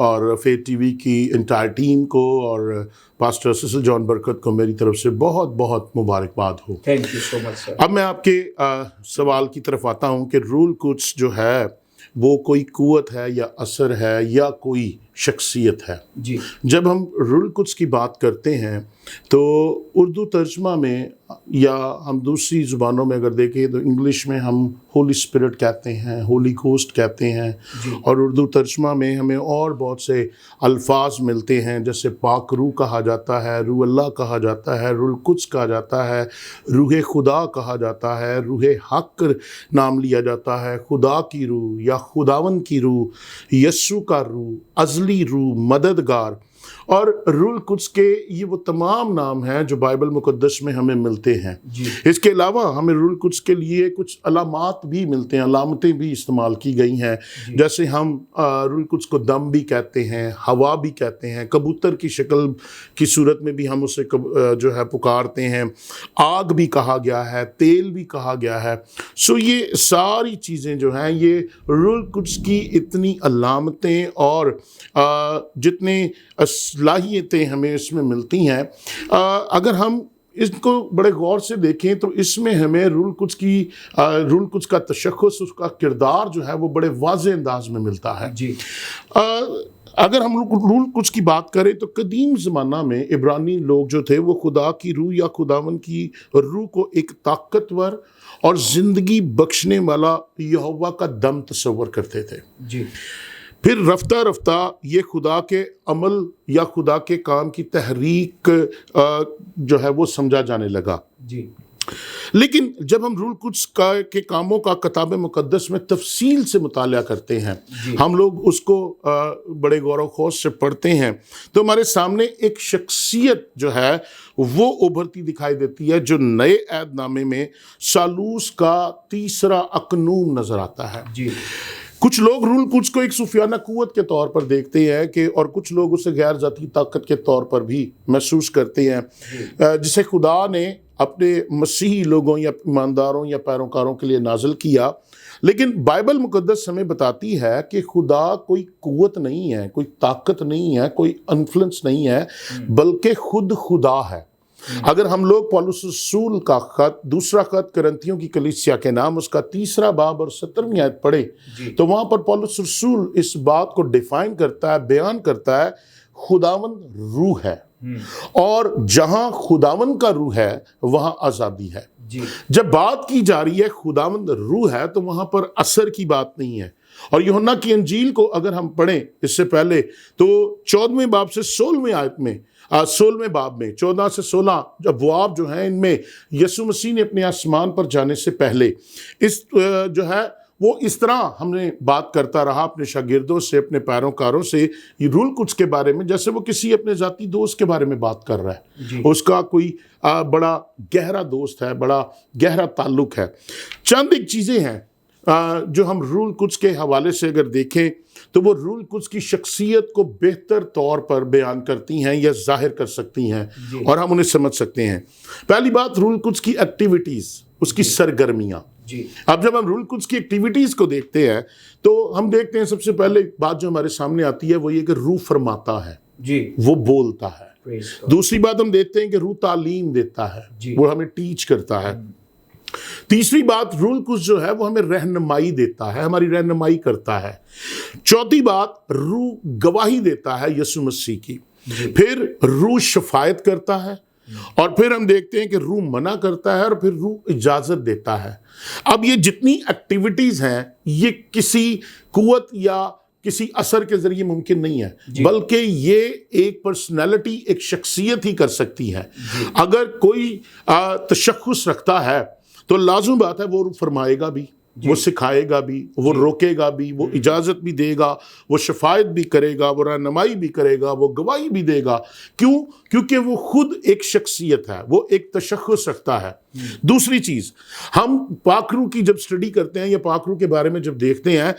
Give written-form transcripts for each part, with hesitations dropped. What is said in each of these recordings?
اور faith T V کی entire team کو اور پاسٹر سسل جان برکت کو میری طرف سے بہت بہت مبارکباد ہو۔ تھینک یو سو مچ سر۔ اب میں آپ کے سوال کی طرف آتا ہوں کہ روح القدس جو ہے وہ کوئی قوت ہے یا اثر ہے یا کوئی شخصیت ہے؟ جی جب ہم روح القدس کی بات کرتے ہیں تو اردو ترجمہ میں یا ہم دوسری زبانوں میں اگر دیکھیں تو انگلش میں ہم ہولی اسپرٹ کہتے ہیں، ہولی گھوسٹ کہتے ہیں، اور اردو ترجمہ میں ہمیں اور بہت سے الفاظ ملتے ہیں، جیسے پاک روح کہا جاتا ہے، روح اللہ کہا جاتا ہے، روح القدس کہا جاتا ہے، روح خدا کہا جاتا ہے، روح حق نام لیا جاتا ہے، خدا کی روح یا خداون کی روح، یسوع کا روح، ازلی روح، مددگار، اور روح القدس کے یہ وہ تمام نام ہیں جو بائبل مقدس میں ہمیں ملتے ہیں۔ اس کے علاوہ ہمیں روح القدس کے لیے کچھ علامات بھی ملتے ہیں، علامتیں بھی استعمال کی گئی ہیں، جیسے ہم روح القدس کو دم بھی کہتے ہیں، ہوا بھی کہتے ہیں، کبوتر کی شکل کی صورت میں بھی ہم اسے جو ہے پکارتے ہیں، آگ بھی کہا گیا ہے، تیل بھی کہا گیا ہے۔ سو یہ ساری چیزیں جو ہیں یہ روح القدس کی اتنی علامتیں اور جتنے صلاحیتیں ہمیں اس میں ملتی ہیں، اگر ہم اس کو بڑے غور سے دیکھیں تو اس میں ہمیں روح القدس کا تشخص، اس کا کردار جو ہے وہ بڑے واضح انداز میں ملتا ہے۔ جی اگر ہم روح القدس کی بات کریں تو قدیم زمانہ میں عبرانی لوگ جو تھے وہ خدا کی روح یا خداون کی روح کو ایک طاقتور اور زندگی بخشنے والا یہوہ کا دم تصور کرتے تھے۔ جی پھر رفتہ رفتہ یہ خدا کے عمل یا خدا کے کام کی تحریک جو ہے وہ سمجھا جانے لگا۔ جی لیکن جب ہم روح القدس کے کاموں کا کتاب مقدس میں تفصیل سے مطالعہ کرتے ہیں، ہم لوگ اس کو بڑے غور و خوض سے پڑھتے ہیں، تو ہمارے سامنے ایک شخصیت جو ہے وہ ابھرتی دکھائی دیتی ہے جو نئے عہد نامے میں ثالوث کا تیسرا اقنوم نظر آتا ہے۔ جی کچھ لوگ روح القدس کو ایک صوفیانہ قوت کے طور پر دیکھتے ہیں اور کچھ لوگ اسے غیر ذاتی طاقت کے طور پر بھی محسوس کرتے ہیں، جسے خدا نے اپنے مسیحی لوگوں یا ایمانداروں یا پیروکاروں کے لیے نازل کیا۔ لیکن بائبل مقدس ہمیں بتاتی ہے کہ خدا کوئی قوت نہیں ہے، کوئی طاقت نہیں ہے، کوئی انفلوئنس نہیں ہے، بلکہ خود خدا ہے۔ اگر ہم لوگ پولس رسول کا خط، دوسرا خط کرنتھیوں کی کلیسیا کے نام، اس کا 3 باب اور 17ویں آیت پڑھیں تو وہاں پر پولس رسول اس بات کو ڈیفائن کرتا ہے، بیان کرتا ہے، خداوند روح ہے، اور جہاں خداوند کا روح ہے وہاں آزادی ہے۔ جب بات کی جا رہی ہے خداوند روح ہے تو وہاں پر اثر کی بات نہیں ہے۔ اور یوحنا کی انجیل کو اگر ہم پڑھیں اس سے پہلے تو 14ویں باب سے 16ویں آیت میں 16ویں باب میں 14 سے 16 ابواب جو ہیں، ان میں یسوع مسیح نے اپنے آسمان پر جانے سے پہلے اس جو ہے وہ اس طرح ہم نے بات کرتا رہا اپنے شاگردوں سے، اپنے پیروکاروں سے روح القدس کے بارے میں، جیسے وہ کسی اپنے ذاتی دوست کے بارے میں بات کر رہا ہے، اس کا کوئی بڑا گہرا دوست ہے، بڑا گہرا تعلق ہے۔ چند ایک چیزیں ہیں جو ہم روح القدس کے حوالے سے اگر دیکھیں تو وہ روح القدس کی شخصیت کو بہتر طور پر بیان کرتی ہیں یا ظاہر کر سکتی ہیں، اور ہم انہیں سمجھ سکتے ہیں۔ پہلی بات، روح القدس کی ایکٹیویٹیز، اس کی سرگرمیاں۔ اب جب ہم روح القدس کی ایکٹیویٹیز کو دیکھتے ہیں تو ہم دیکھتے ہیں سب سے پہلے بات جو ہمارے سامنے آتی ہے وہ یہ کہ روح فرماتا ہے، وہ بولتا ہے۔ دوسری بات ہم دیکھتے ہیں کہ روح تعلیم دیتا ہے، وہ ہمیں ٹیچ کرتا ہے۔ تیسری بات، روح القدس جو ہے وہ ہمیں رہنمائی دیتا ہے، ہماری رہنمائی کرتا ہے۔ چوتھی بات، روح گواہی دیتا ہے یسوع مسیح کی۔ پھر روح شفاعت کرتا ہے، اور پھر ہم دیکھتے ہیں کہ روح منع کرتا ہے، اور پھر روح اجازت دیتا ہے۔ اب یہ جتنی ایکٹیویٹیز ہیں یہ کسی قوت یا کسی اثر کے ذریعے ممکن نہیں ہے، بلکہ یہ ایک پرسنالٹی، ایک شخصیت ہی کر سکتی ہے۔ اگر کوئی تشخص رکھتا ہے تو لازم بات ہے وہ فرمائے گا بھی، وہ سکھائے گا بھی، وہ روکے گا بھی، وہ اجازت بھی دے گا، وہ شفاعت بھی کرے گا، وہ رہنمائی بھی کرے گا، وہ گواہی بھی دے گا۔ کیوں؟ کیونکہ وہ خود ایک شخصیت ہے، وہ ایک تشخص رکھتا ہے۔ دوسری چیز، ہم پاک روح کی جب سٹڈی کرتے ہیں یا پاک روح کے بارے میں جب دیکھتے ہیں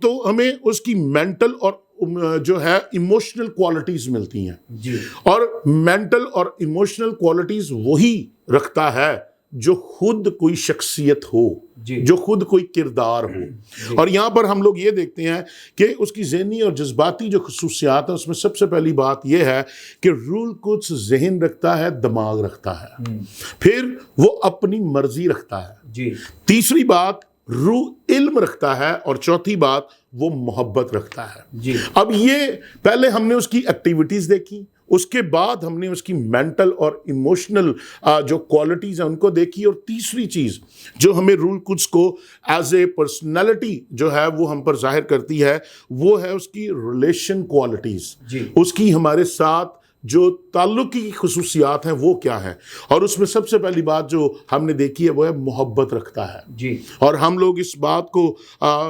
تو ہمیں اس کی مینٹل اور جو ہے ایموشنل کوالٹیز ملتی ہیں، اور مینٹل اور ایموشنل کوالٹیز وہی رکھتا ہے جو خود کوئی شخصیت ہو، جی جو خود کوئی کردار ہو. اور یہاں پر ہم لوگ یہ دیکھتے ہیں کہ اس کی ذہنی اور جذباتی جو خصوصیات ہیں اس میں سب سے پہلی بات یہ ہے کہ روح القدس ذہن رکھتا ہے، دماغ رکھتا ہے، پھر وہ اپنی مرضی رکھتا ہے، جی تیسری بات روح علم رکھتا ہے، اور چوتھی بات وہ محبت رکھتا ہے. جی اب یہ پہلے ہم نے اس کی ایکٹیویٹیز دیکھی، اس کے بعد ہم نے اس کی مینٹل اور ایموشنل جو کوالٹیز ہیں ان کو دیکھی، اور تیسری چیز جو ہمیں روح القدس کو ایز اے پرسنالٹی جو ہے وہ ہم پر ظاہر کرتی ہے وہ ہے اس کی ریلیشن کوالٹیز. جی اس کی ہمارے ساتھ جو تعلق کی خصوصیات ہیں وہ کیا ہے، اور اس میں سب سے پہلی بات جو ہم نے دیکھی ہے وہ ہے محبت رکھتا ہے. جی اور ہم لوگ اس بات کو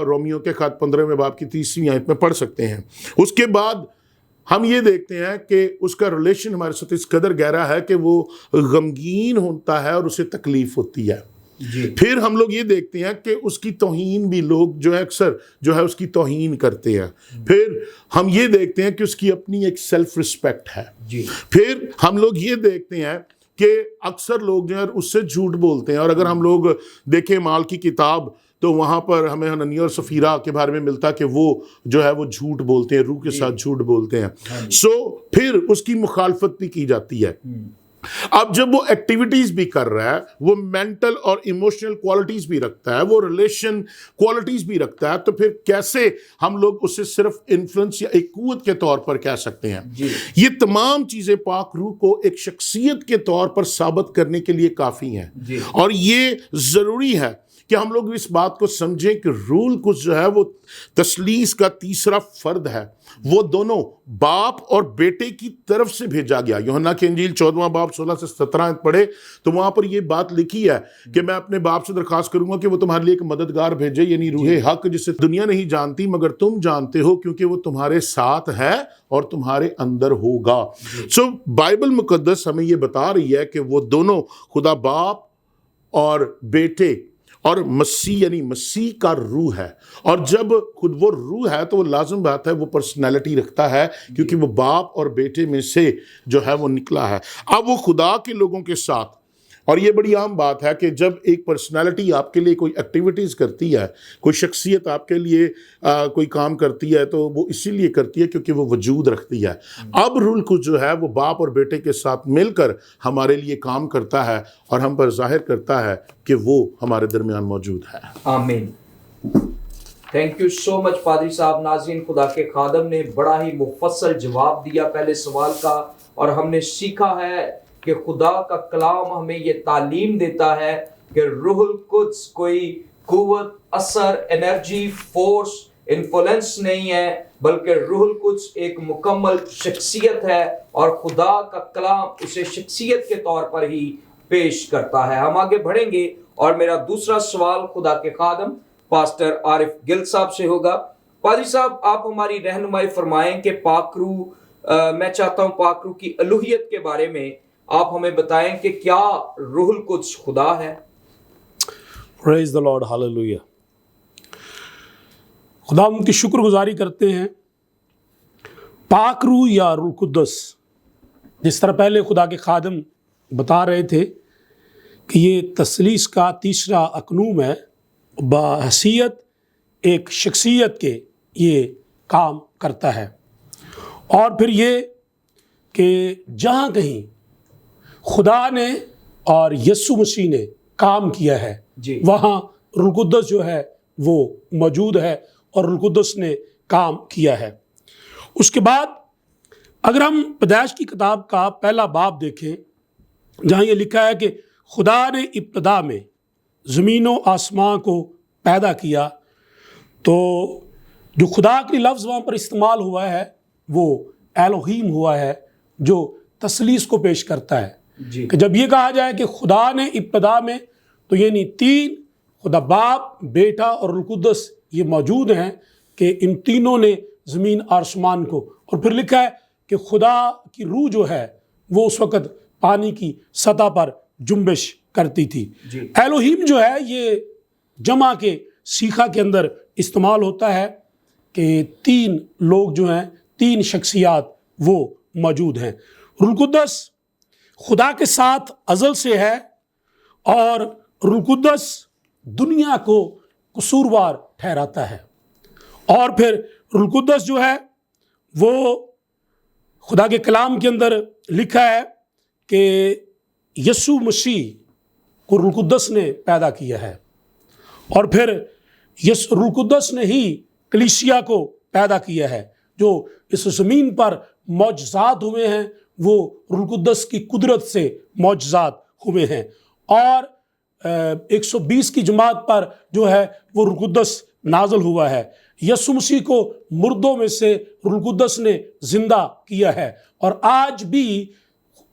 رومیو کے خط 15ویں باب کی 30ویں آیت میں پڑھ سکتے ہیں. اس کے بعد ہم یہ دیکھتے ہیں کہ اس کا ریلیشن ہمارے ساتھ اس قدر گہرا ہے کہ وہ غمگین ہوتا ہے اور اسے تکلیف ہوتی ہے. جی پھر ہم لوگ یہ دیکھتے ہیں کہ اس کی توہین بھی لوگ جو ہے اکثر جو ہے اس کی توہین کرتے ہیں. پھر ہم یہ دیکھتے ہیں کہ اس کی اپنی ایک سیلف رسپیکٹ ہے. جی پھر ہم لوگ یہ دیکھتے ہیں کہ اکثر لوگ جو ہے اس سے جھوٹ بولتے ہیں، اور اگر ہم لوگ دیکھیں مال کی کتاب تو وہاں پر ہمیں حنانیہ اور سفیرہ کے بارے میں ملتا کہ وہ جو ہے وہ جھوٹ بولتے ہیں، روح کے ساتھ جھوٹ بولتے ہیں. پھر اس کی مخالفت بھی کی جاتی ہے. اب جب وہ ایکٹیویٹیز بھی کر رہا ہے، وہ مینٹل اور ایموشنل کوالٹیز بھی رکھتا ہے، وہ ریلیشن کوالٹیز بھی رکھتا ہے، تو پھر کیسے ہم لوگ اسے صرف انفلوئنس یا ایک قوت کے طور پر کہہ سکتے ہیں؟ یہ تمام چیزیں پاک روح کو ایک شخصیت کے طور پر ثابت کرنے کے لیے کافی ہیں. اور یہ ضروری ہے کہ ہم لوگ اس بات کو سمجھیں کہ روح القدس جو ہے وہ تثلیث کا تیسرا فرد ہے. وہ دونوں باپ اور بیٹے کی طرف سے بھیجا گیا. یوحنا کی انجیل 14واں باب 16 سے 17 پڑھے تو وہاں پر یہ بات لکھی ہے کہ میں اپنے باپ سے درخواست کروں گا کہ وہ تمہارے لیے ایک مددگار بھیجے، یعنی روح حق، جسے دنیا نہیں جانتی مگر تم جانتے ہو کیونکہ وہ تمہارے ساتھ ہے اور تمہارے اندر ہوگا. بائبل مقدس ہمیں یہ بتا رہی ہے کہ وہ دونوں خدا باپ اور بیٹے اور مسیح یعنی مسیح کا روح ہے. اور جب خود وہ روح ہے تو وہ لازم بات ہے وہ پرسنالٹی رکھتا ہے، کیونکہ وہ باپ اور بیٹے میں سے جو ہے وہ نکلا ہے. اب وہ خدا کے لوگوں کے ساتھ، اور یہ بڑی عام بات ہے کہ جب ایک پرسنالٹی آپ کے لیے کوئی ایکٹیویٹیز کرتی ہے، کوئی شخصیت آپ کے لیے کوئی کام کرتی ہے، تو وہ اسی لیے کرتی ہے کیونکہ وہ وجود رکھتی ہے. اب روح القدس جو ہے وہ باپ اور بیٹے کے ساتھ مل کر ہمارے لیے کام کرتا ہے اور ہم پر ظاہر کرتا ہے کہ وہ ہمارے درمیان موجود ہے. آمین. تھینک یو سو مچ پادری صاحب. ناظرین، خدا کے خادم نے بڑا ہی مفصل جواب دیا پہلے سوال کا، اور ہم نے سیکھا ہے کہ خدا کا کلام ہمیں یہ تعلیم دیتا ہے کہ روح القدس کوئی قوت، اثر، انرجی، فورس، انفلوئنس نہیں ہے، بلکہ روح القدس ایک مکمل شخصیت ہے، اور خدا کا کلام اسے شخصیت کے طور پر ہی پیش کرتا ہے. ہم آگے بڑھیں گے اور میرا دوسرا سوال خدا کے خادم پاسٹر عارف گل صاحب سے ہوگا. پادری صاحب، آپ ہماری رہنمائی فرمائیں کہ پاک روح، میں چاہتا ہوں پاک روح کی الوہیت کے بارے میں آپ ہمیں بتائیں کہ کیا روح القدس خدا ہے؟ پریز دی لارڈ، ہاللویہ. خدا ان کی شکر گزاری کرتے ہیں. پاک روح یا روح القدس، جس طرح پہلے خدا کے خادم بتا رہے تھے کہ یہ تثلیث کا تیسرا اقنوم ہے، بحیثیت ایک شخصیت کے یہ کام کرتا ہے. اور پھر یہ کہ جہاں کہیں خدا نے اور یسوع مسیح نے کام کیا ہے وہاں روح القدس جو ہے وہ موجود ہے اور روح القدس نے کام کیا ہے. اس کے بعد اگر ہم پیدائش کی کتاب کا پہلا باب دیکھیں، جہاں یہ لکھا ہے کہ خدا نے ابتدا میں زمین و آسمان کو پیدا کیا، تو جو خدا کے لفظ وہاں پر استعمال ہوا ہے وہ الوہیم ہوا ہے، جو تثلیث کو پیش کرتا ہے. کہ جب یہ کہا جائے کہ خدا نے ابتدا میں، تو یعنی تین، خدا باپ، بیٹا اور روح القدس یہ موجود ہیں کہ ان تینوں نے زمین آسمان کو، اور پھر لکھا ہے کہ خدا کی روح جو ہے وہ اس وقت پانی کی سطح پر جنبش کرتی تھی. الوہیم جو ہے یہ جمع کے سیخا کے اندر استعمال ہوتا ہے کہ تین لوگ جو ہیں، تین شخصیات وہ موجود ہیں. روح القدس خدا کے ساتھ ازل سے ہے، اور روح القدس دنیا کو قصوروار ٹھہراتا ہے۔ اور پھر روح القدس جو ہے وہ خدا کے کلام کے اندر لکھا ہے کہ یسوع مسیح کو روح القدس نے پیدا کیا ہے، اور پھر روح القدس نے ہی کلیسیا کو پیدا کیا ہے۔ جو اس زمین پر معجزات ہوئے ہیں وہ روح القدس کی قدرت سے معجزات ہوئے ہیں، اور 120 کی جماعت پر جو ہے وہ روح القدس نازل ہوا ہے۔ یسوع مسیح کو مردوں میں سے روح القدس نے زندہ کیا ہے، اور آج بھی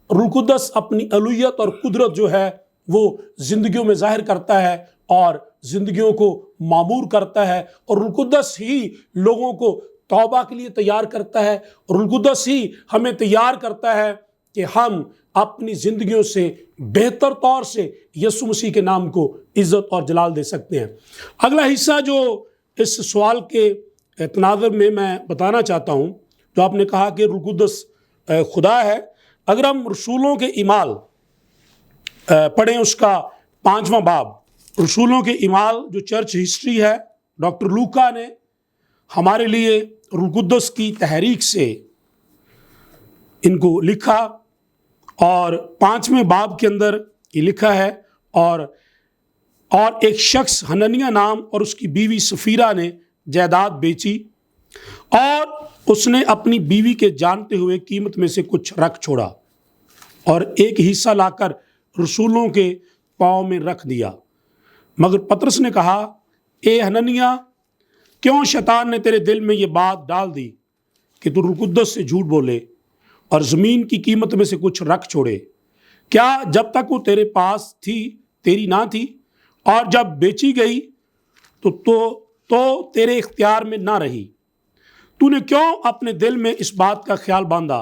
روح القدس اپنی الوہیت اور قدرت جو ہے وہ زندگیوں میں ظاہر کرتا ہے اور زندگیوں کو معمور کرتا ہے، اور روح القدس ہی لوگوں کو توبہ کے لیے تیار کرتا ہے، اور روح القدس ہی ہمیں تیار کرتا ہے کہ ہم اپنی زندگیوں سے بہتر طور سے یسوع مسیح کے نام کو عزت اور جلال دے سکتے ہیں۔ اگلا حصہ جو اس سوال کے تناظر میں بتانا چاہتا ہوں، جو آپ نے کہا کہ روح القدس خدا ہے، اگر ہم رسولوں کے اعمال پڑھیں اس کا 5واں باب، رسولوں کے اعمال جو چرچ ہسٹری ہے، ڈاکٹر لوکا نے ہمارے لیے روح القدس کی تحریک سے ان کو لکھا، اور 5ویں باب کے اندر یہ لکھا ہے، اور ایک شخص حنانیہ نام اور اس کی بیوی سفیرہ نے جائیداد بیچی، اور اس نے اپنی بیوی کے جانتے ہوئے قیمت میں سے کچھ رکھ چھوڑا، اور ایک حصہ لا کر رسولوں کے پاؤں میں رکھ دیا۔ مگر پطرس نے کہا، اے حنانیہ، کیوں شیطان نے تیرے دل میں یہ بات ڈال دی کہ تو روح القدس سے جھوٹ بولے اور زمین کی قیمت میں سے کچھ رکھ چھوڑے؟ کیا جب تک وہ تیرے پاس تھی تیری نہ تھی، اور جب بیچی گئی تو تیرے اختیار میں نہ رہی؟ تو نے کیوں اپنے دل میں اس بات کا خیال باندھا؟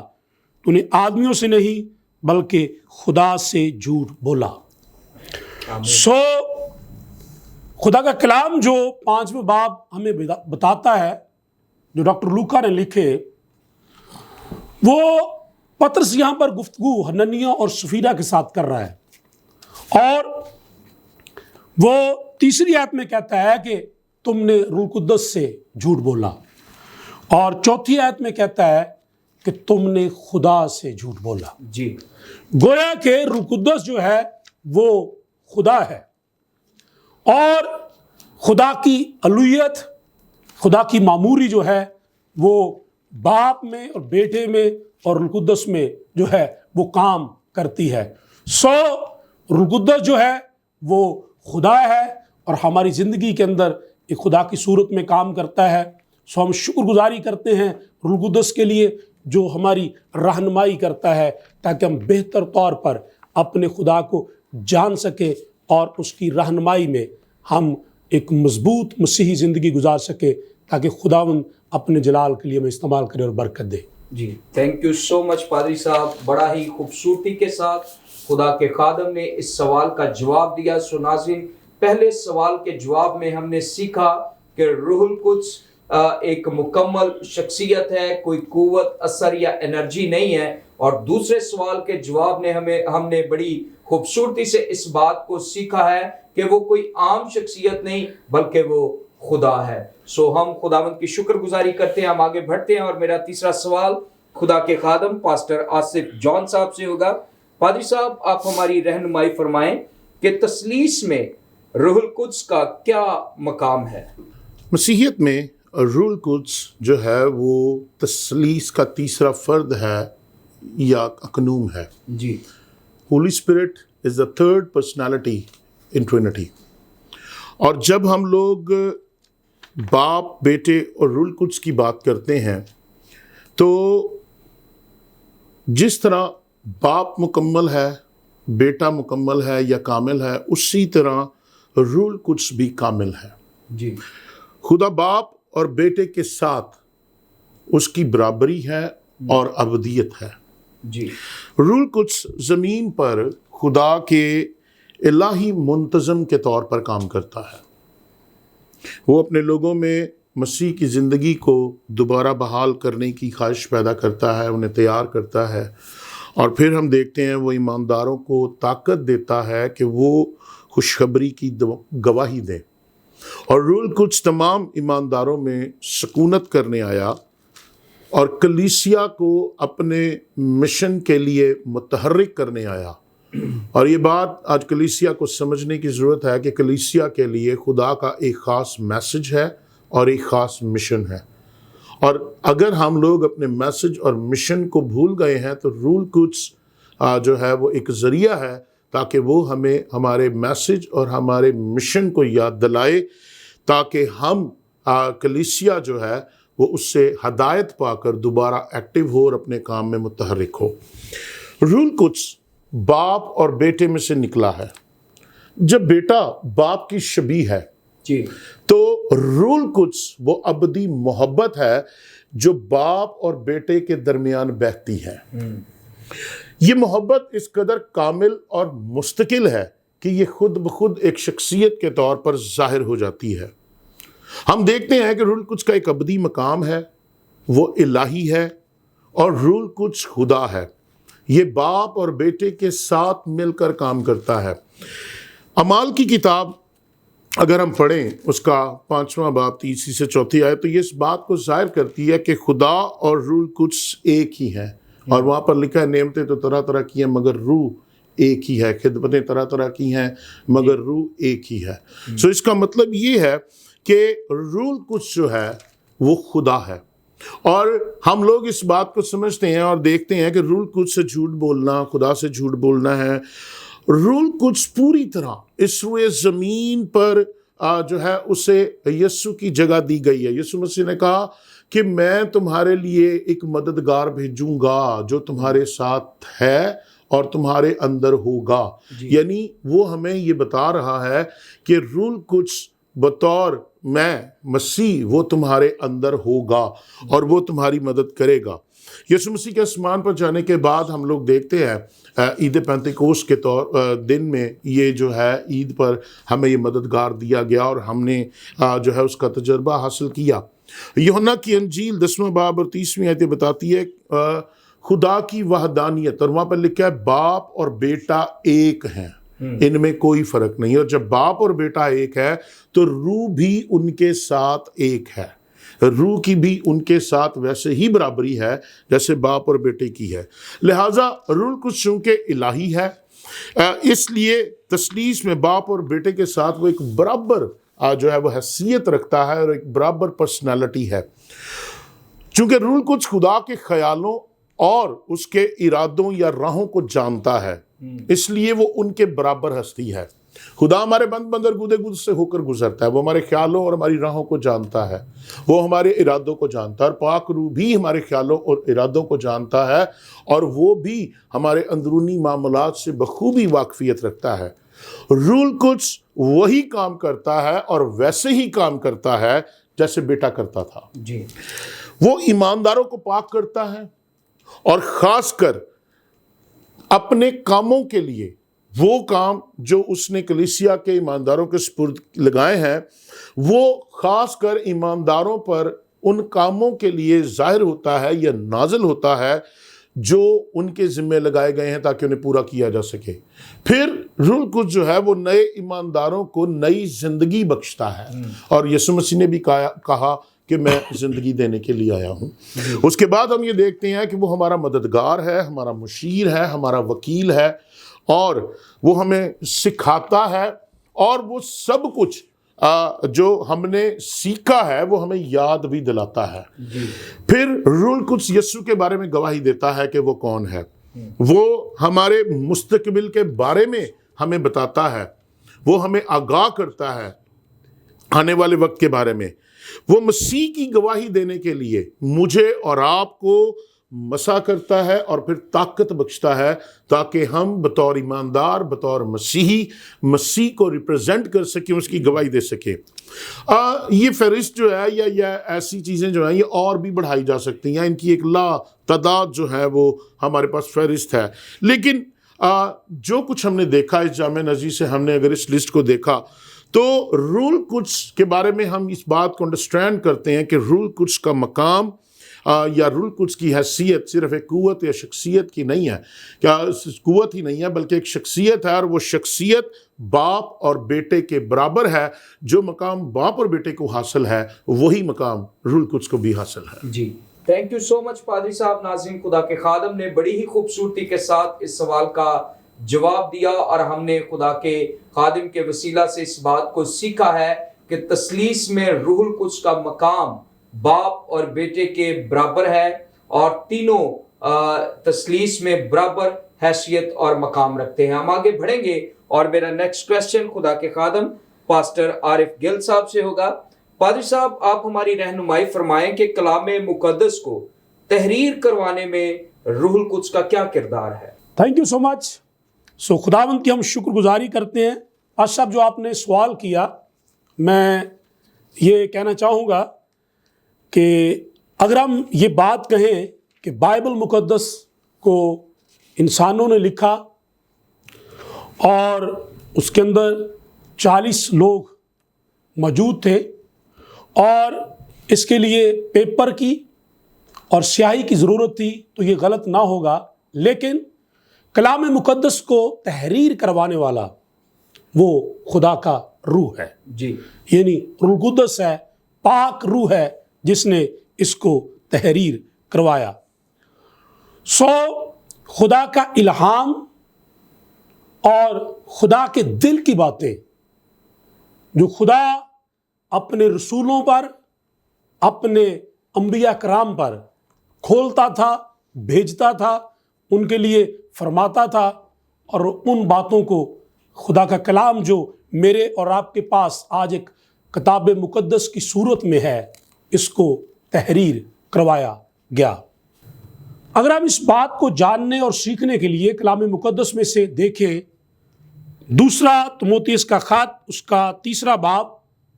تو نے آدمیوں سے نہیں بلکہ خدا سے جھوٹ بولا۔ خدا کا کلام جو 5ویں باب ہمیں بتاتا ہے، جو ڈاکٹر لوکا نے لکھے، وہ پطرس یہاں پر گفتگو حنانیہ اور سفیرہ کے ساتھ کر رہا ہے، اور وہ 3 آیت میں کہتا ہے کہ تم نے روح القدس سے جھوٹ بولا، اور 4 آیت میں کہتا ہے کہ تم نے خدا سے جھوٹ بولا۔ جی، گویا کہ روح القدس جو ہے وہ خدا ہے، اور خدا کی الوہیت، خدا کی معموری جو ہے وہ باپ میں اور بیٹے میں اور روح القدس میں جو ہے وہ کام کرتی ہے۔ روح القدس جو ہے وہ خدا ہے، اور ہماری زندگی کے اندر ایک خدا کی صورت میں کام کرتا ہے۔ ہم شکر گزاری کرتے ہیں روح القدس کے لیے جو ہماری رہنمائی کرتا ہے، تاکہ ہم بہتر طور پر اپنے خدا کو جان سکیں اور اس کی رہنمائی میں ہم ایک مضبوط مسیحی زندگی گزار سکیں، تاکہ خداوند اپنے جلال کے لیے ہمیں استعمال کرے اور برکت دے۔ جی، تھینک یو سو مچ پادری صاحب، بڑا ہی خوبصورتی کے ساتھ خدا کے خادم نے اس سوال کا جواب دیا۔ سو ناظرین، پہلے سوال کے جواب میں ہم نے سیکھا کہ روح القدس ایک مکمل شخصیت ہے، کوئی قوت، اثر یا انرجی نہیں ہے، اور دوسرے سوال کے جواب نے ہم نے بڑی خوبصورتی سے اس بات کو سیکھا ہے کہ وہ کوئی عام شخصیت نہیں بلکہ وہ خدا ہے۔ سو ہم خداوند کی شکر گزاری کرتے ہیں، ہم آگے بڑھتے ہیں، اور میرا تیسرا سوال خدا کے خادم پاسٹر آصف جان صاحب سے ہوگا۔ پادری صاحب، آپ ہماری رہنمائی فرمائیں کہ تثلیث میں روح القدس کا کیا مقام ہے؟ مسیحیت میں روح القدس جو ہے وہ تثلیث کا تیسرا فرد ہے یا اقنوم ہے۔ جی، Holy Spirit is the third personality in Trinity. اور جب ہم لوگ باپ، بیٹے اور روح القدس کی بات کرتے ہیں تو جس طرح باپ مکمل ہے، بیٹا مکمل ہے یا کامل ہے، اسی طرح روح القدس بھی کامل ہے۔ جی، خدا باپ اور بیٹے کے ساتھ اس کی برابری ہے اور ابدیت ہے۔ جی، روح القدس زمین پر خدا کے الہی منتظم کے طور پر کام کرتا ہے۔ وہ اپنے لوگوں میں مسیح کی زندگی کو دوبارہ بحال کرنے کی خواہش پیدا کرتا ہے، انہیں تیار کرتا ہے، اور پھر ہم دیکھتے ہیں وہ ایمانداروں کو طاقت دیتا ہے کہ وہ خوشخبری کی گواہی دیں، اور روح القدس تمام ایمانداروں میں سکونت کرنے آیا اور کلیسیا کو اپنے مشن کے لیے متحرک کرنے آیا۔ اور یہ بات آج کلیسیا کو سمجھنے کی ضرورت ہے کہ کلیسیا کے لیے خدا کا ایک خاص میسج ہے اور ایک خاص مشن ہے، اور اگر ہم لوگ اپنے میسج اور مشن کو بھول گئے ہیں تو روح القدس جو ہے وہ ایک ذریعہ ہے تاکہ وہ ہمیں ہمارے میسج اور ہمارے مشن کو یاد دلائے، تاکہ ہم کلیسیا جو ہے وہ اس سے ہدایت پا کر دوبارہ ایکٹیو ہو اور اپنے کام میں متحرک ہو۔ روح القدس باپ اور بیٹے میں سے نکلا ہے۔ جب بیٹا باپ کی شبیہ ہے جی تو روح القدس وہ ابدی محبت ہے جو باپ اور بیٹے کے درمیان بہتی ہے۔ یہ محبت اس قدر کامل اور مستقل ہے کہ یہ خود بخود ایک شخصیت کے طور پر ظاہر ہو جاتی ہے۔ ہم دیکھتے ہیں کہ روح القدس کا ایک ابدی مقام ہے، وہ الہی ہے، اور روح القدس خدا ہے۔ یہ باپ اور بیٹے کے ساتھ مل کر کام کرتا ہے۔ اعمال کی کتاب اگر ہم پڑھیں اس کا 5واں باب 3 سے 4 آیت، تو یہ اس بات کو ظاہر کرتی ہے کہ خدا اور روح القدس ایک ہی ہیں، اور وہاں پر لکھا ہے نعمتیں تو طرح طرح کی ہیں مگر روح ایک ہی ہے، خدمتیں طرح طرح کی ہیں مگر روح ایک ہی ہے۔ سو اس کا مطلب یہ ہے کہ روح القدس جو ہے وہ خدا ہے، اور ہم لوگ اس بات کو سمجھتے ہیں اور دیکھتے ہیں کہ روح القدس سے جھوٹ بولنا خدا سے جھوٹ بولنا ہے۔ روح القدس پوری طرح اس روئے زمین پر جو ہے اسے یسوع کی جگہ دی گئی ہے۔ یسوع مسیح نے کہا کہ میں تمہارے لیے ایک مددگار بھیجوں گا جو تمہارے ساتھ ہے اور تمہارے اندر ہوگا۔ یعنی وہ ہمیں یہ بتا رہا ہے کہ روح القدس بطور میں مسیح وہ تمہارے اندر ہوگا اور وہ تمہاری مدد کرے گا۔ یسوع مسیح کے آسمان پر جانے کے بعد ہم لوگ دیکھتے ہیں عید پینتیکوست کے دن میں یہ جو ہے عید پر ہمیں یہ مددگار دیا گیا اور ہم نے جو ہے اس کا تجربہ حاصل کیا۔ یوحنا کی انجیل 10واں باب اور 30ویں آیت بتاتی ہے خدا کی وحدانیت، اور وہاں پر لکھا ہے باپ اور بیٹا ایک ہیں، ان میں کوئی فرق نہیں۔ اور جب باپ اور بیٹا ایک ہے تو روح بھی ان کے ساتھ ایک ہے، روح کی بھی ان کے ساتھ ویسے ہی برابری ہے جیسے باپ اور بیٹے کی ہے۔ لہٰذا روح القدس چونکہ الہی ہے، اس لیے تثلیث میں باپ اور بیٹے کے ساتھ وہ ایک برابر جو ہے وہ حیثیت رکھتا ہے اور ایک برابر پرسنالٹی ہے۔ چونکہ روح القدس خدا کے خیالوں اور اس کے ارادوں یا راہوں کو جانتا ہے، اس لیے وہ ان کے برابر ہستی ہے۔ خدا ہمارے بند اور گودے گود سے ہو کر گزرتا ہے، وہ ہمارے خیالوں اور ہماری راہوں کو جانتا ہے، وہ ہمارے ارادوں کو جانتا ہے، اور پاک روح بھی ہمارے خیالوں اور ارادوں کو جانتا ہے، اور وہ بھی ہمارے اندرونی معاملات سے بخوبی واقفیت رکھتا ہے۔ روح القدس وہی کام کرتا ہے اور ویسے ہی کام کرتا ہے جیسے بیٹا کرتا تھا۔ جی وہ ایمانداروں کو پاک کرتا ہے، اور خاص کر اپنے کاموں کے لیے وہ کام جو اس نے کلیسیا کے ایمانداروں کے سپرد لگائے ہیں، وہ خاص کر ایمانداروں پر ان کاموں کے لیے ظاہر ہوتا ہے یا نازل ہوتا ہے جو ان کے ذمے لگائے گئے ہیں تاکہ انہیں پورا کیا جا سکے۔ پھر روح القدس جو ہے وہ نئے ایمانداروں کو نئی زندگی بخشتا ہے، اور یسوع مسیح نے بھی کہا کہ میں زندگی دینے کے لیے آیا ہوں۔ اس کے بعد ہم یہ دیکھتے ہیں کہ وہ ہمارا مددگار ہے، ہمارا مشیر ہے، ہمارا وکیل ہے، اور وہ ہمیں سکھاتا ہے، اور وہ سب کچھ جو ہم نے سیکھا ہے وہ ہمیں یاد بھی دلاتا ہے۔ پھر روح القدس یسوع کے بارے میں گواہی دیتا ہے کہ وہ کون ہے، وہ ہمارے مستقبل کے بارے میں ہمیں بتاتا ہے، وہ ہمیں آگاہ کرتا ہے آنے والے وقت کے بارے میں۔ وہ مسیح کی گواہی دینے کے لیے مجھے اور آپ کو مسا کرتا ہے اور پھر طاقت بخشتا ہے تاکہ ہم بطور ایماندار، بطور مسیحی، مسیح کو ریپرزینٹ کر سکیں، اس کی گواہی دے سکیں۔ یہ فہرست جو ہے یا ایسی چیزیں جو ہیں یہ اور بھی بڑھائی جا سکتی ہیں، ان کی ایک لا تعداد جو ہے وہ ہمارے پاس فہرست ہے، لیکن جو کچھ ہم نے دیکھا اس جامع نظری سے، ہم نے اگر اس لسٹ کو دیکھا تو روح القدس کے بارے میں ہم اس بات کو انڈرسٹینڈ کرتے ہیں کہ روح القدس کا مقام یا روح القدس کی حیثیت صرف ایک قوت یا شخصیت کی نہیں ہے، کیا قوت ہی نہیں ہے بلکہ ایک شخصیت ہے، اور وہ شخصیت باپ اور بیٹے کے برابر ہے۔ جو مقام باپ اور بیٹے کو حاصل ہے وہی مقام روح القدس کو بھی حاصل ہے۔ جی تھینک یو سو مچ پادری صاحب۔ ناظرین، خدا کے خادم نے بڑی ہی خوبصورتی کے ساتھ اس سوال کا جواب دیا، اور ہم نے خدا کے خادم کے وسیلہ سے اس بات کو سیکھا ہے کہ تثلیث میں روح القدس کا مقام باپ اور بیٹے کے برابر ہے، اور تینوں تثلیث میں برابر حیثیت اور مقام رکھتے ہیں۔ ہم آگے بڑھیں گے، اور میرا نیکسٹ کویسچن خدا کے خادم پاسٹر عارف گل صاحب سے ہوگا۔ پادری صاحب، آپ ہماری رہنمائی فرمائیں کہ کلام مقدس کو تحریر کروانے میں روح القدس کا کیا کردار ہے؟ تھینک یو سو مچ۔ خداوند کی ہم شکر گزاری کرتے ہیں۔ پاسٹر صاحب، جو آپ نے سوال کیا، میں یہ کہنا چاہوں گا کہ اگر ہم یہ بات کہیں کہ بائبل مقدس کو انسانوں نے لکھا اور اس کے اندر 40 لوگ موجود تھے، اور اس کے لیے پیپر کی اور سیاہی کی ضرورت تھی، تو یہ غلط نہ ہوگا، لیکن کلام مقدس کو تحریر کروانے والا وہ خدا کا روح ہے، جی، یعنی روح القدس ہے، پاک روح ہے جس نے اس کو تحریر کروایا۔ خدا کا الہام اور خدا کے دل کی باتیں جو خدا اپنے رسولوں پر، اپنے انبیاء کرام پر کھولتا تھا، بھیجتا تھا، ان کے لیے فرماتا تھا، اور ان باتوں کو خدا کا کلام جو میرے اور آپ کے پاس آج ایک کتاب مقدس کی صورت میں ہے، اس کو تحریر کروایا گیا۔ اگر ہم اس بات کو جاننے اور سیکھنے کے لیے کلام مقدس میں سے دیکھیں، دوسرا تموتھیوس کا خط، اس کا 3 باب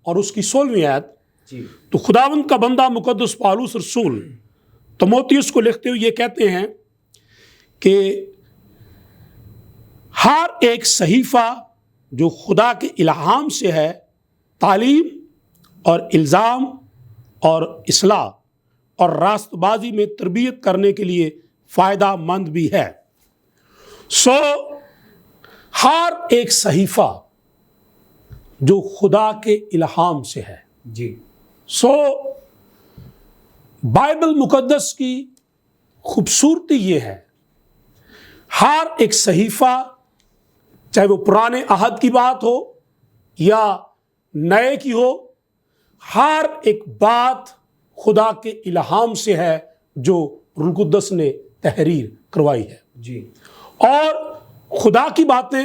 اور اس کی 16ویں آیت، جی، تو خداوند کا بندہ مقدس پالوس رسول تموتھیوس کو لکھتے ہوئے یہ کہتے ہیں کہ ہر ایک صحیفہ جو خدا کے الہام سے ہے، تعلیم اور الزام اور اصلاح اور راست بازی میں تربیت کرنے کے لیے فائدہ مند بھی ہے۔ ہر ایک صحیفہ جو خدا کے الہام سے ہے، جی، بائبل مقدس کی خوبصورتی یہ ہے، ہر ایک صحیفہ، چاہے وہ پرانے عہد کی بات ہو یا نئے کی ہو، ہر ایک بات خدا کے الہام سے ہے جو روح القدس نے تحریر کروائی ہے۔ جی، اور خدا کی باتیں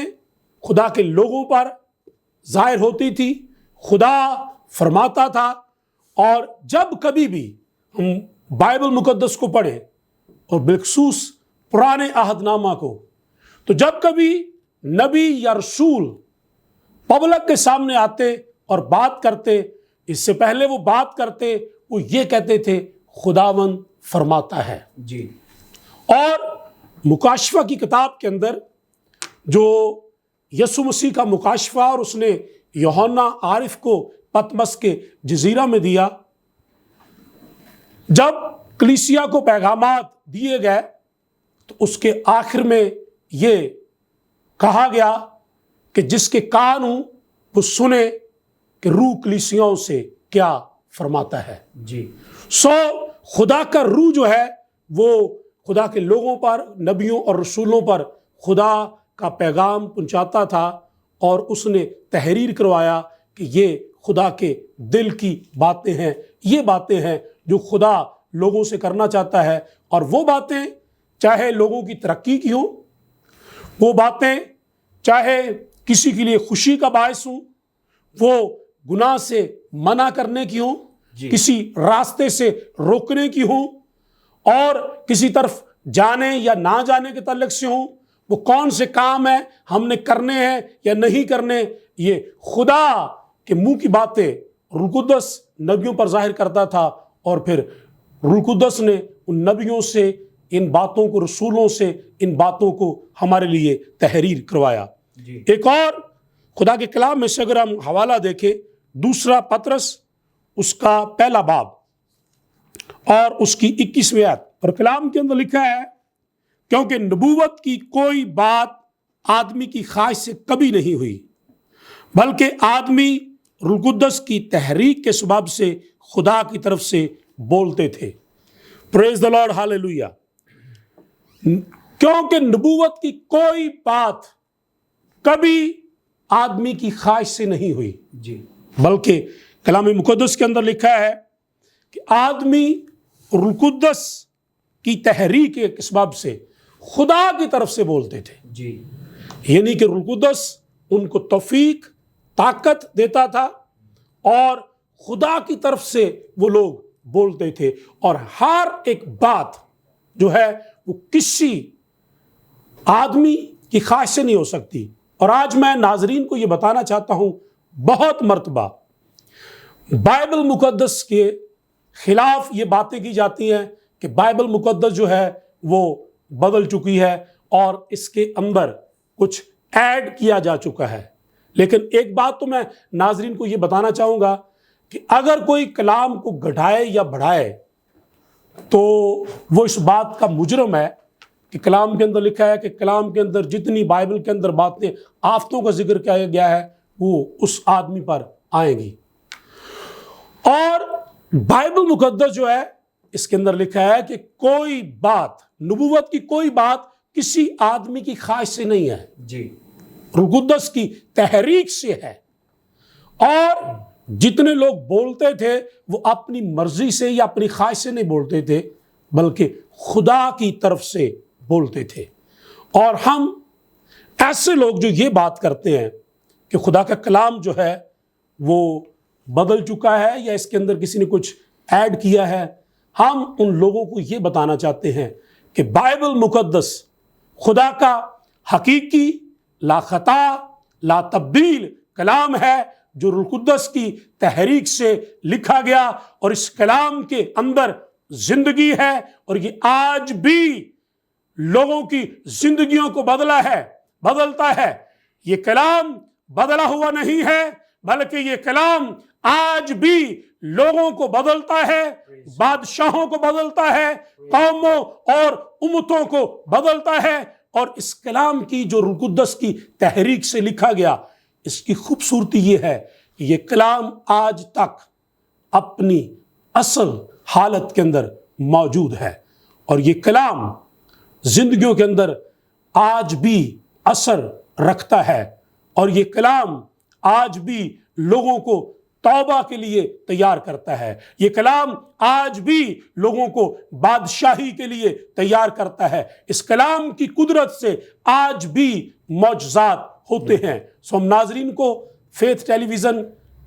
خدا کے لوگوں پر ظاہر ہوتی تھی، خدا فرماتا تھا، اور جب کبھی بھی ہم بائبل مقدس کو پڑھیں، اور بالخصوص پرانے عہد نامہ کو، تو جب کبھی نبی یا رسول پبلک کے سامنے آتے اور بات کرتے، اس سے پہلے وہ بات کرتے، وہ یہ کہتے تھے خداوند فرماتا ہے۔ جی، اور مکاشفہ کی کتاب کے اندر جو یسوع مسیح کا مکاشفہ اور اس نے یوحنا عارف کو پتمس کے جزیرہ میں دیا، جب کلیسیا کو پیغامات دیے گئے تو اس کے آخر میں یہ کہا گیا کہ جس کے کان ہوں وہ سنے کہ روح کلیسیاؤں سے کیا فرماتا ہے۔ جی، خدا کا روح جو ہے وہ خدا کے لوگوں پر، نبیوں اور رسولوں پر خدا کا پیغام پہنچاتا تھا، اور اس نے تحریر کروایا کہ یہ خدا کے دل کی باتیں ہیں، یہ باتیں ہیں جو خدا لوگوں سے کرنا چاہتا ہے، اور وہ باتیں چاہے لوگوں کی ترقی کی ہوں، وہ باتیں چاہے کسی کے لیے خوشی کا باعث ہوں، وہ گناہ سے منع کرنے کی ہوں، جی، کسی راستے سے روکنے کی ہوں، اور کسی طرف جانے یا نہ جانے کے تعلق سے ہوں، وہ کون سے کام ہیں ہم نے کرنے ہیں یا نہیں کرنے، یہ خدا کے منہ کی باتیں روح القدس نبیوں پر ظاہر کرتا تھا، اور پھر روح القدس نے ان نبیوں سے ان باتوں کو، رسولوں سے ان باتوں کو ہمارے لیے تحریر کروایا۔ جی، ایک اور خدا کے کلام میں سے اگر ہم حوالہ دیکھیں، 2 پطرس اس کا 1 باب اور اس کی 21ویں آیت، اور کلام کے اندر لکھا ہے کیونکہ نبوت کی کوئی بات آدمی کی خواہش سے کبھی نہیں ہوئی، بلکہ آدمی روح القدس کی تحریک کے سبب سے خدا کی طرف سے بولتے تھے۔ پریز دی لارڈ، ہاللیلویہ۔ کیونکہ نبوت کی کوئی بات کبھی آدمی کی خواہش سے نہیں ہوئی، جی بلکہ کلام مقدس کے اندر لکھا ہے کہ آدمی روح القدس کی تحریک کے سبب سے خدا کی طرف سے بولتے تھے، جی یعنی کہ روح القدس ان کو توفیق، طاقت دیتا تھا اور خدا کی طرف سے وہ لوگ بولتے تھے، اور ہر ایک بات جو ہے وہ کسی آدمی کی خواہش سے نہیں ہو سکتی۔ اور آج میں ناظرین کو یہ بتانا چاہتا ہوں، بہت مرتبہ بائبل مقدس کے خلاف یہ باتیں کی جاتی ہیں کہ بائبل مقدس جو ہے وہ بدل چکی ہے اور اس کے اندر کچھ ایڈ کیا جا چکا ہے۔ لیکن ایک بات تو میں ناظرین کو یہ بتانا چاہوں گا کہ اگر کوئی کلام کو گھٹائے یا بڑھائے تو وہ اس بات کا مجرم ہے کہ کلام کے اندر لکھا ہے کہ کلام کے اندر جتنی بائبل کے اندر باتیں آفتوں کا ذکر کیا گیا ہے وہ اس آدمی پر آئیں گی۔ اور بائبل مقدس جو ہے اس کے اندر لکھا ہے کہ کوئی بات، نبوت کی کوئی بات کسی آدمی کی خواہش سے نہیں ہے، جی روح القدس کی تحریک سے ہے، اور جتنے لوگ بولتے تھے وہ اپنی مرضی سے یا اپنی خواہش سے نہیں بولتے تھے بلکہ خدا کی طرف سے بولتے تھے۔ اور ہم ایسے لوگ جو یہ بات کرتے ہیں کہ خدا کا کلام جو ہے وہ بدل چکا ہے یا اس کے اندر کسی نے کچھ ایڈ کیا ہے، ہم ان لوگوں کو یہ بتانا چاہتے ہیں کہ بائبل مقدس خدا کا حقیقی، لا خطا، لا تبدیل کلام ہے جو روح القدس کی تحریک سے لکھا گیا، اور اس کلام کے اندر زندگی ہے، اور یہ آج بھی لوگوں کی زندگیوں کو بدلتا ہے۔ یہ کلام بدلا ہوا نہیں ہے بلکہ یہ کلام آج بھی لوگوں کو بدلتا ہے، بادشاہوں کو بدلتا ہے، قوموں اور امتوں کو بدلتا ہے۔ اور اس کلام کی جو روح القدس کی تحریک سے لکھا گیا، اس کی خوبصورتی یہ ہے کہ یہ کلام آج تک اپنی اصل حالت کے اندر موجود ہے، اور یہ کلام زندگیوں کے اندر آج بھی اثر رکھتا ہے، اور یہ کلام آج بھی لوگوں کو توبہ کے لیے تیار کرتا ہے۔ یہ کلام آج بھی لوگوں کو بادشاہی کے لیے تیار کرتا ہے۔ اس کلام کی قدرت سے آج بھی معجزات ہوتے ہیں۔ سو ہم ناظرین کو فیتھ ٹیلی ویژن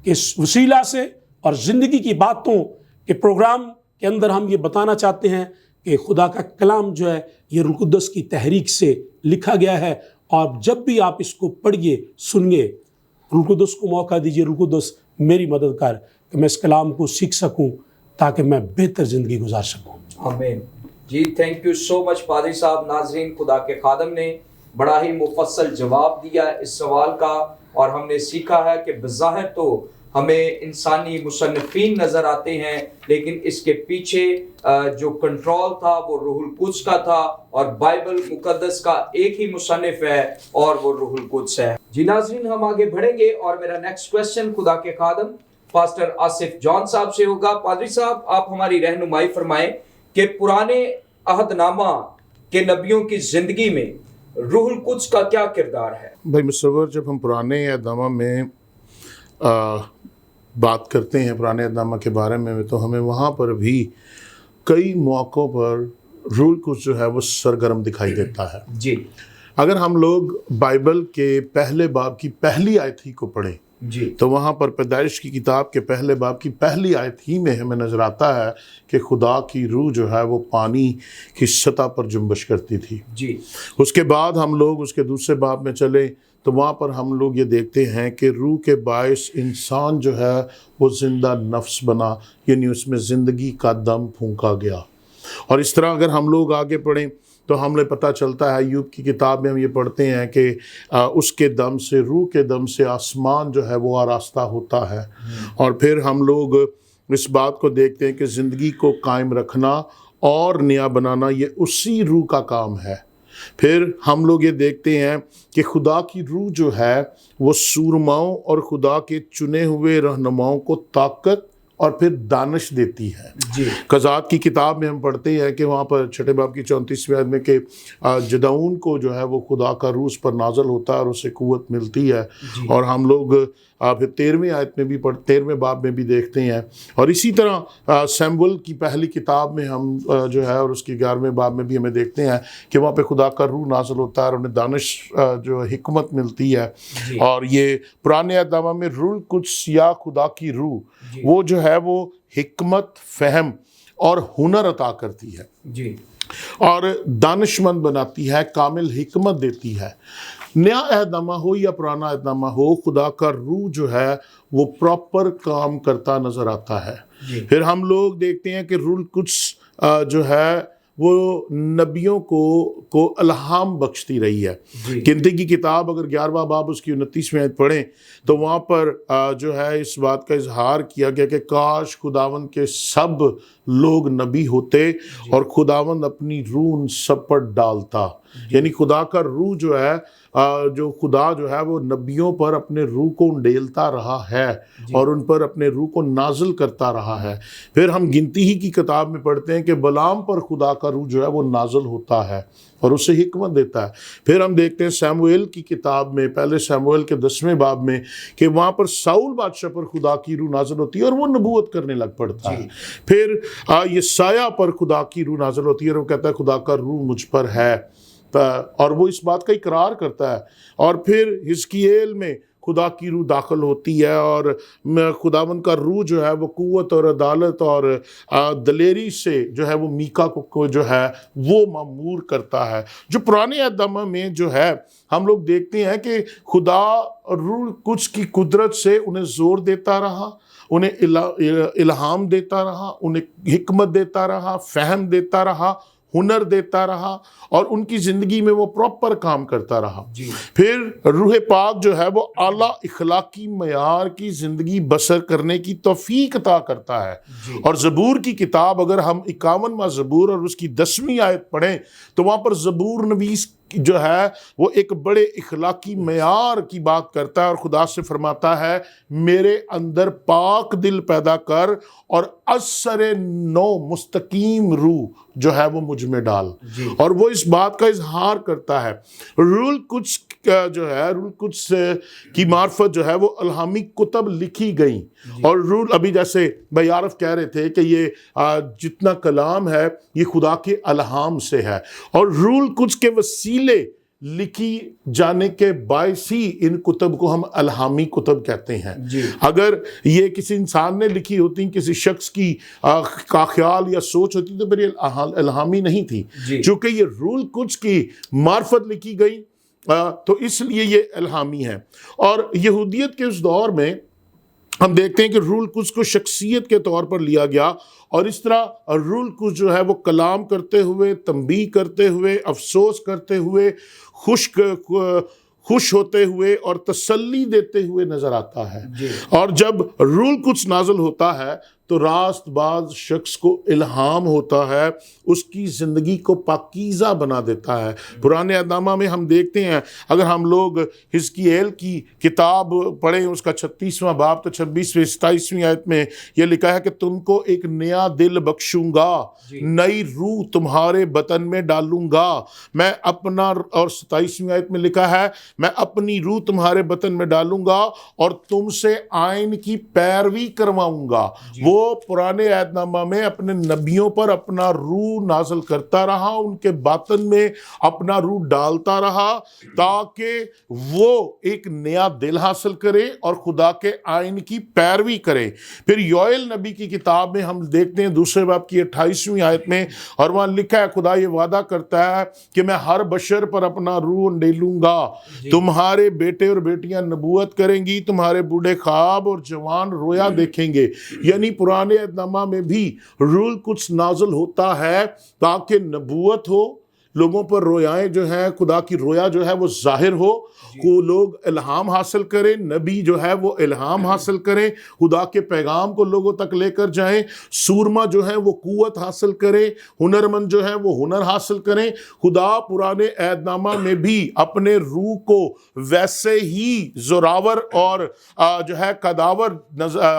کے وسیلہ سے اور زندگی کی باتوں کے پروگرام کے اندر ہم یہ بتانا چاہتے ہیں کہ خدا کا کلام جو ہے یہ روح القدس کی تحریک سے لکھا گیا ہے، اور جب بھی آپ اس کو پڑھیے، سنیے، روح القدس کو موقع دیجیے، روح القدس میری مدد کر کہ میں اس کلام کو سیکھ سکوں تاکہ میں بہتر زندگی گزار سکوں۔ آمین۔ جی تھینک یو سو مچ پادری صاحب۔ ناظرین، خدا کے خادم نے بڑا ہی مفصل جواب دیا اس سوال کا، اور ہم نے سیکھا ہے کہ بظاہر تو ہمیں انسانی مصنفین نظر آتے ہیں، لیکن اس کے پیچھے جو کنٹرول تھا وہ روح القدس کا تھا، اور بائبل مقدس کا ایک ہی مصنف ہے اور وہ روح القدس ہے۔ جی ناظرین، ہم آگے بڑھیں گے، اور میرا نیکسٹ کویسچن خدا کے خادم پاسٹر آصف جان صاحب سے ہوگا۔ پادری صاحب، آپ ہماری رہنمائی فرمائیں کہ پرانے عہد نامہ کے نبیوں کی زندگی میں روح القدس کا کیا کردار ہے؟ بھائی مصور، جب ہم پرانے عہد نامہ میں بات کرتے ہیں پرانے عہد نامہ کے بارے میں، تو ہمیں وہاں پر بھی کئی موقعوں پر روح القدس جو ہے وہ سرگرم دکھائی دیتا ہے۔ جی اگر ہم لوگ بائبل کے پہلے باب کی پہلی آیت ہی کو پڑھیں جی تو وہاں پر پیدائش کی کتاب کے پہلے باب کی پہلی آیت ہی میں ہمیں نظر آتا ہے کہ خدا کی روح جو ہے وہ پانی کی سطح پر جنبش کرتی تھی۔ جی اس کے بعد ہم لوگ اس کے دوسرے باب میں چلے تو وہاں پر ہم لوگ یہ دیکھتے ہیں کہ روح کے باعث انسان جو ہے وہ زندہ نفس بنا، یعنی اس میں زندگی کا دم پھونکا گیا۔ اور اس طرح اگر ہم لوگ آگے پڑھیں تو ہمیں پتہ چلتا ہے، ایوب کی کتاب میں ہم یہ پڑھتے ہیں کہ اس کے دم سے، روح کے دم سے آسمان جو ہے وہ آراستہ ہوتا ہے۔ اور پھر ہم لوگ اس بات کو دیکھتے ہیں کہ زندگی کو قائم رکھنا اور نیا بنانا یہ اسی روح کا کام ہے۔ پھر ہم لوگ یہ دیکھتے ہیں کہ خدا کی روح جو ہے وہ سورماؤں اور خدا کے چنے ہوئے رہنماؤں کو طاقت اور پھر دانش دیتی ہے۔ جی قضات کی کتاب میں ہم پڑھتے ہیں کہ وہاں پر 6 باب کی 34ویں آیت میں کہ جدعون کو جو ہے وہ خدا کا روح اس پر نازل ہوتا ہے اور اسے قوت ملتی ہے، اور ہم لوگ پھر 13ویں آیت میں بھی 13ویں باب میں بھی دیکھتے ہیں، اور اسی طرح سیموئل کی پہلی کتاب میں ہم جو ہے اور اس کی 11ویں باب میں بھی ہمیں دیکھتے ہیں کہ وہاں پہ خدا کا روح نازل ہوتا ہے اور انہیں دانش جو حکمت ملتی ہے۔ اور یہ پرانے عہد نامہ میں روح القدس یا خدا کی روح وہ جو ہے وہ حکمت، فہم اور ہنر عطا کرتی ہے جی اور دانش مند بناتی ہے، کامل حکمت دیتی ہے۔ نیا عہد نامہ ہو یا پرانا عہد نامہ ہو، خدا کا روح جو ہے وہ پراپر کام کرتا نظر آتا ہے۔ پھر ہم لوگ دیکھتے ہیں کہ روح القدس جو ہے وہ نبیوں کو الہام بخشتی رہی ہے۔ گنتی کی کتاب اگر 11واں باب اس کی 29ویں آیت پڑھیں تو وہاں پر جو ہے اس بات کا اظہار کیا گیا کہ کاش خداوند کے سب لوگ نبی ہوتے اور خداوند اپنی روح ان سب پر ڈالتا۔ یعنی خدا کا روح جو ہے جو خدا جو ہے وہ نبیوں پر اپنے روح کو انڈیلتا رہا ہے اور ان پر اپنے روح کو نازل کرتا رہا ہے۔ پھر ہم گنتی ہی کی کتاب میں پڑھتے ہیں کہ بلعام پر خدا کا روح جو ہے وہ نازل ہوتا ہے اور اسے حکمت دیتا ہے۔ پھر ہم دیکھتے ہیں سیموئیل کی کتاب میں، پہلے سیموئیل کے 10ویں باب میں، کہ وہاں پر ساؤل بادشاہ پر خدا کی روح نازل ہوتی ہے اور وہ نبوت کرنے لگ پڑتا ہے۔ پھر یسایہ پر خدا کی روح نازل ہوتی ہے اور وہ کہتا ہے خدا کا روح مجھ پر ہے، اور وہ اس بات کا اقرار کرتا ہے۔ اور پھر حزقییل میں خدا کی روح داخل ہوتی ہے اور خداوند کا روح جو ہے وہ قوت اور عدالت اور دلیری سے جو ہے وہ میکا کو جو ہے وہ مامور کرتا ہے۔ جو پرانے عہد نامہ میں جو ہے ہم لوگ دیکھتے ہیں کہ خدا روح القدس کی قدرت سے انہیں زور دیتا رہا، انہیں الہام دیتا رہا، انہیں حکمت دیتا رہا، فہم دیتا رہا، ہنر دیتا رہا، اور ان کی زندگی میں وہ پراپر کام کرتا رہا۔ پھر روح پاک جو ہے وہ اعلیٰ اخلاقی معیار کی زندگی بسر کرنے کی توفیق عطا کرتا ہے۔ اور زبور کی کتاب اگر ہم 51واں زبور اور اس کی 10ویں آیت پڑھیں تو وہاں پر زبور نویس جو ہے وہ ایک بڑے اخلاقی معیار کی بات کرتا ہے اور خدا سے فرماتا ہے میرے اندر پاک دل پیدا کر اور اثر نو مستقیم روح جو ہے وہ مجھ میں ڈال۔ اور وہ اس بات کا اظہار کرتا ہے۔ روح القدس جو ہے روح القدس کی معرفت جو ہے وہ الہامی کتب لکھی گئیں، اور روح ابھی جیسے بھائی عارف کہہ رہے تھے کہ یہ جتنا کلام ہے یہ خدا کے الہام سے ہے، اور روح القدس کے وسیلے لکھی جانے کے باعث ہی ان کتب کو ہم الہامی کتب کہتے ہیں۔ اگر یہ کسی انسان نے لکھی ہوتی، کسی شخص کی کا خیال یا سوچ ہوتی تو پھر یہ الہامی نہیں تھی۔ چونکہ یہ روح القدس کی معرفت لکھی گئی تو اس لیے یہ الہامی ہے۔ اور یہودیت کے اس دور میں ہم دیکھتے ہیں کہ روح القدس کو شخصیت کے طور پر لیا گیا، اور اس طرح روح القدس جو ہے وہ کلام کرتے ہوئے، تنبیہ کرتے ہوئے، افسوس کرتے ہوئے، خوش ہوتے ہوئے اور تسلی دیتے ہوئے نظر آتا ہے۔ اور جب روح القدس نازل ہوتا ہے تو راست باز شخص کو الہام ہوتا ہے، اس کی زندگی کو پاکیزہ بنا دیتا ہے۔ پرانے عہد نامہ میں ہم دیکھتے ہیں، اگر ہم لوگ حزقییل کی کتاب پڑھیں اس کا 36واں باب تو 26ویں 27ویں آیت میں یہ لکھا ہے کہ تم کو ایک نیا دل بخشوں گا، نئی روح تمہارے بطن میں ڈالوں گا، میں اپنا، اور 27ویں آیت میں لکھا ہے میں اپنی روح تمہارے بطن میں ڈالوں گا اور تم سے آئین کی پیروی کرواؤں گا۔ وہ پرانے عہد نامہ میں اپنے نبیوں پر اپنا روح نازل کرتا رہا، ان کے باطن میں اپنا روح ڈالتا رہا تاکہ وہ ایک نیا دل حاصل کرے اور خدا کے آئین کی پیروی کرے۔ پھر یوئیل نبی کی کتاب میں ہم دیکھتے ہیں 2 باب کی 28ویں آیت میں، اور وہاں لکھا ہے خدا یہ وعدہ کرتا ہے کہ میں ہر بشر پر اپنا روح ڈالوں گا، تمہارے بیٹے اور بیٹیاں نبوت کریں گی، تمہارے بوڑھے خواب اور جوان رویا دیکھیں گے۔ یعنی پرانے عہد نامہ میں بھی روح القدس نازل ہوتا ہے تاکہ نبوت ہو، لوگوں پر رویائیں جو ہیں خدا کی رویا جو ہے وہ ظاہر ہو، کو لوگ الہام حاصل کریں، نبی جو ہے وہ الہام حاصل کریں، خدا کے پیغام کو لوگوں تک لے کر جائیں، سورما جو ہے وہ قوت حاصل کریں، ہنرمند جو ہے وہ ہنر حاصل کریں۔ خدا پرانے عہد نامہ میں بھی اپنے روح کو ویسے ہی زوراور اور جو ہے قداور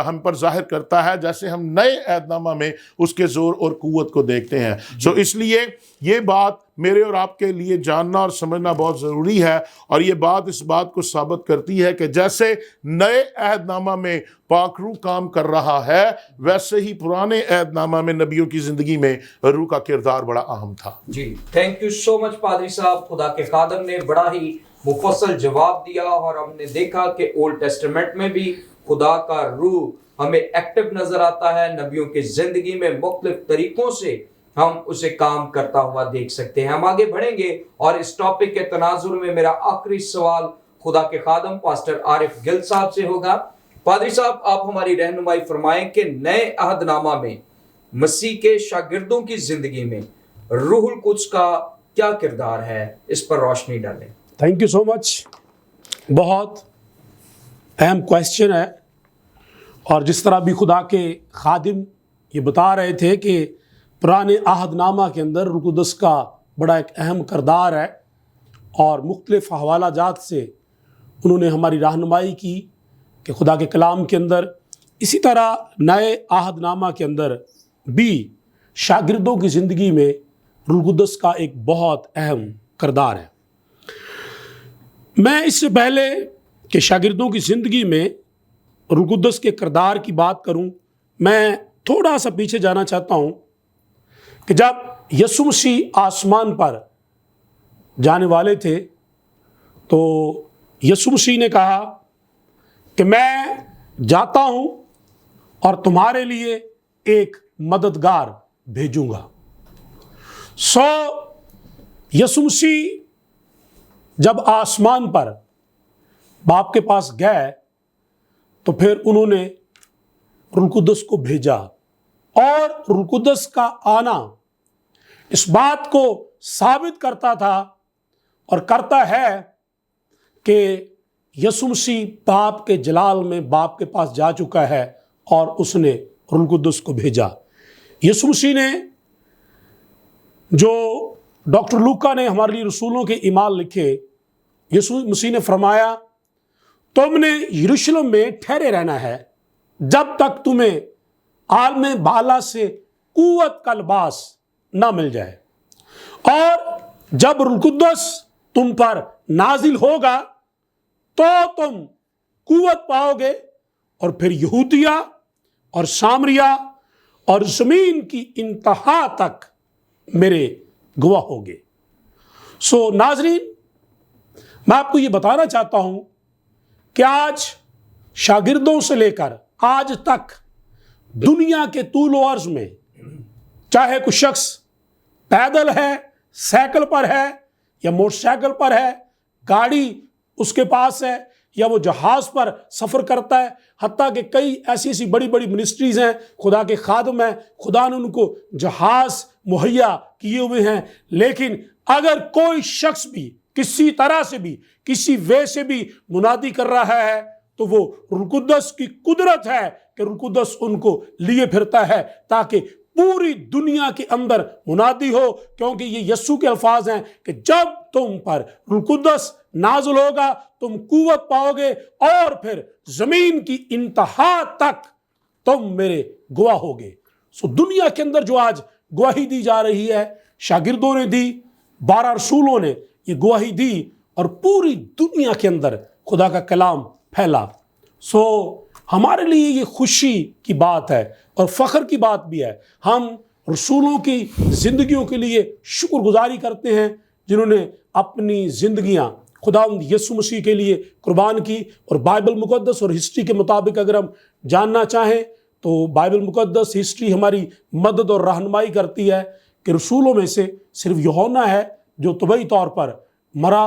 ہم پر ظاہر کرتا ہے جیسے ہم نئے عہد نامہ میں اس کے زور اور قوت کو دیکھتے ہیں۔ اس لیے یہ بات میرے اور آپ کے لیے جاننا اور سمجھنا بہت ضروری ہے، اور یہ بات اس بات کو ثابت کرتی ہے کہ جیسے نئے عہد نامہ میں پاک روح کام کر رہا ہے، ویسے ہی پرانے عہد نامہ میں نبیوں کی زندگی میں روح کا کردار بڑا اہم تھا۔ جی تھینک یو سو مچ پادری صاحب، خدا کے خادم نے بڑا ہی مفصل جواب دیا، اور ہم نے دیکھا کہ اولڈ ٹیسٹمنٹ میں بھی خدا کا روح ہمیں ایکٹیو نظر آتا ہے، نبیوں کی زندگی میں مختلف طریقوں سے ہم اسے کام کرتا ہوا دیکھ سکتے ہیں۔ ہم آگے بڑھیں گے، اور اس ٹاپک کے تناظر میں میرا آخری سوال خدا کے خادم پاسٹر عارف گل صاحب سے ہوگا۔ پادری صاحب، آپ ہماری رہنمائی فرمائیں کہ نئے عہد نامہ میں مسیح کے شاگردوں کی زندگی میں روح القدس کا کیا کردار ہے، اس پر روشنی ڈالیں۔ تھینک یو سو مچ، بہت اہم کویسچن ہے، اور جس طرح بھی خدا کے خادم یہ بتا رہے تھے کہ پرانے عہد نامہ کے اندر روح القدس کا بڑا ایک اہم کردار ہے، اور مختلف حوالہ جات سے انہوں نے ہماری رہنمائی کی کہ خدا کے کلام کے اندر، اسی طرح نئے عہد نامہ کے اندر بھی شاگردوں کی زندگی میں روح القدس کا ایک بہت اہم کردار ہے۔ میں اس سے پہلے کہ شاگردوں کی زندگی میں روح القدس کے کردار کی بات کروں، میں تھوڑا سا پیچھے جانا چاہتا ہوں کہ جب یسوع مسیح آسمان پر جانے والے تھے تو یسوع مسیح نے کہا کہ میں جاتا ہوں اور تمہارے لیے ایک مددگار بھیجوں گا۔ یسوع مسیح جب آسمان پر باپ کے پاس گئے تو پھر انہوں نے روح القدس کو بھیجا، اور روح القدس کا آنا اس بات کو ثابت کرتا تھا اور کرتا ہے کہ یسوع مسیح باپ کے جلال میں باپ کے پاس جا چکا ہے، اور اس نے روح القدس کو بھیجا۔ یسوع مسیح نے، جو ڈاکٹر لوکا نے ہمارے لیے رسولوں کے اعمال لکھے، یسوع مسیح نے فرمایا تم نے یروشلم میں ٹھہرے رہنا ہے جب تک تمہیں عالم بالا سے قوت کا لباس نہ مل جائے، اور جب روح القدس تم پر نازل ہوگا تو تم قوت پاؤ گے، اور پھر یہودیہ اور سامریہ اور زمین کی انتہا تک میرے گواہ ہوگے۔ ناظرین، میں آپ کو یہ بتانا چاہتا ہوں کہ آج شاگردوں سے لے کر آج تک دنیا کے طول و عرض میں، چاہے کوئی شخص پیدل ہے، سائیکل پر ہے، یا موٹر سائیکل پر ہے، گاڑی اس کے پاس ہے، یا وہ جہاز پر سفر کرتا ہے، حتیٰ کہ کئی ایسی بڑی بڑی منسٹریز ہیں، خدا کے خادم ہیں، خدا نے ان کو جہاز مہیا کیے ہوئے ہیں، لیکن اگر کوئی شخص بھی کسی طرح سے بھی، کسی وے سے بھی منادی کر رہا ہے تو وہ روح القدس کی قدرت ہے کہ روح القدس ان کو لیے پھرتا ہے تاکہ پوری دنیا کے اندر منادی ہو، کیونکہ یہ یسوع کے الفاظ ہیں کہ جب تم پر روح القدس نازل ہوگا تم قوت پاؤ گے، اور پھر زمین کی انتہا تک تم میرے گواہ ہوگے۔ دنیا کے اندر جو آج گواہی دی جا رہی ہے، شاگردوں نے دی، 12 رسولوں نے یہ گواہی دی، اور پوری دنیا کے اندر خدا کا کلام پھیلا۔ ہمارے لیے یہ خوشی کی بات ہے اور فخر کی بات بھی ہے۔ ہم رسولوں کی زندگیوں کے لیے شکر گزاری کرتے ہیں جنہوں نے اپنی زندگیاں خداوند یسوع مسیح کے لیے قربان کی۔ اور بائبل مقدس اور ہسٹری کے مطابق اگر ہم جاننا چاہیں تو بائبل مقدس ہسٹری ہماری مدد اور رہنمائی کرتی ہے کہ رسولوں میں سے صرف یوحنا ہے جو طبعی طور پر مرا،